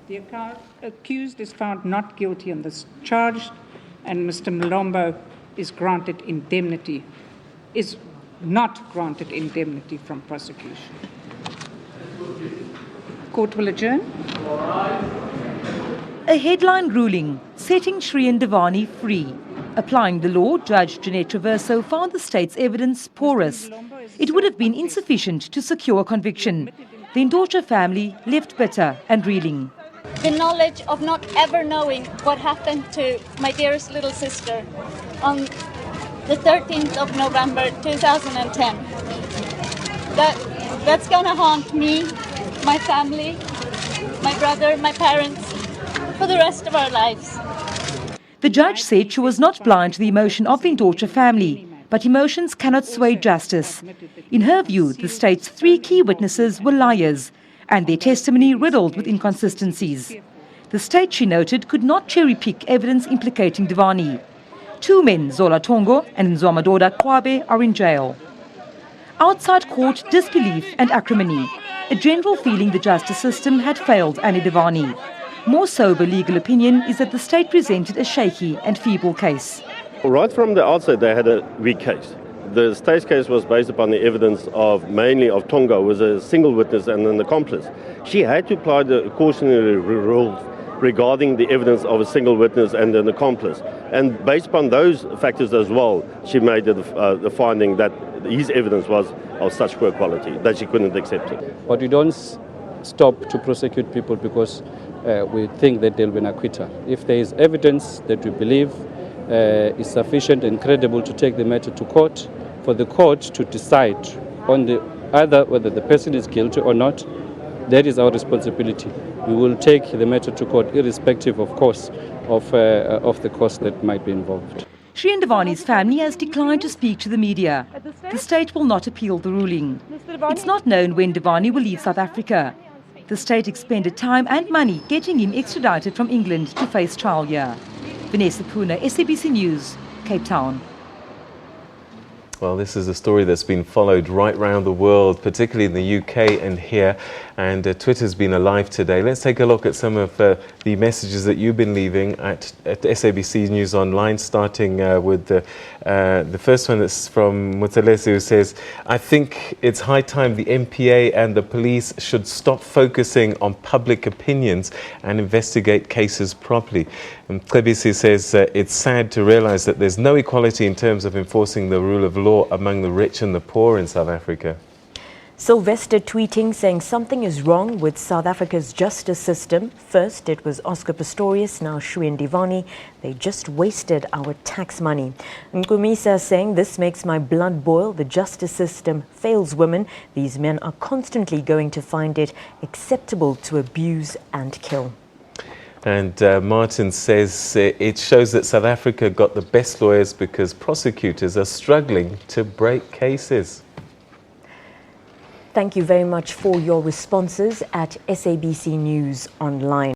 The accused is found not guilty on this charge, and Mr. Mlombo is not granted indemnity from prosecution. Court will adjourn. A headline ruling setting Shrien Dewani free. Applying the law, Judge Jeanette Traverso found the state's evidence porous. It would have been insufficient to secure a conviction. The Ndorcha family left bitter and reeling. The knowledge of not ever knowing what happened to my dearest little sister on the 13th of November 2010. That's going to haunt me, my family, my brother, my parents, for the rest of our lives. The judge said she was not blind to the emotion of the Ndorcha family, but emotions cannot sway justice. In her view, the state's 3 key witnesses were liars, and their testimony riddled with inconsistencies. The state, she noted, could not cherry-pick evidence implicating Dewani. 2 men, Zola Tongo and Nzwamadoda Kwabe, are in jail. Outside court, disbelief and acrimony. A general feeling the justice system had failed Anni Dewani. More sober legal opinion is that the state presented a shaky and feeble case. Right from the outset, they had a weak case. The state's case was based upon the evidence mainly of Tongo, who was a single witness and an accomplice. She had to apply the cautionary rule regarding the evidence of a single witness and an accomplice. And based upon those factors as well, she made the finding that his evidence was of such poor quality that she couldn't accept it. But we don't stop to prosecute people because we think that they'll be an acquittal. If there is evidence that we believe is sufficient and credible to take the matter to court, for the court to decide on either whether the person is guilty or not, that is our responsibility. We will take the matter to court irrespective, of course, of the cost that might be involved. Shrien Dewani's family has declined to speak to the media. The state will not appeal the ruling. It's not known when Dewani will leave South Africa. The state expended time and money getting him extradited from England to face trial here. Vanessa Puna, SABC News, Cape Town. Well, this is a story that's been followed right round the world, particularly in the UK and here, and Twitter's been alive today. Let's take a look at some of the messages that you've been leaving at SABC News Online, starting with the first one that's from Mutalesu, who says, "I think it's high time the MPA and the police should stop focusing on public opinions and investigate cases properly." And Kebisi says, "It's sad to realize that there's no equality in terms of enforcing the rule of law among the rich and the poor in South Africa." Sylvester tweeting saying something is wrong with South Africa's justice system. First it was Oscar Pistorius, now Shrien Dewani. They just wasted our tax money. Nkumisa saying this makes my blood boil. The justice system fails women. These men are constantly going to find it acceptable to abuse and kill. And Martin says it shows that South Africa got the best lawyers because prosecutors are struggling to break cases. Thank you very much for your responses at SABC News Online.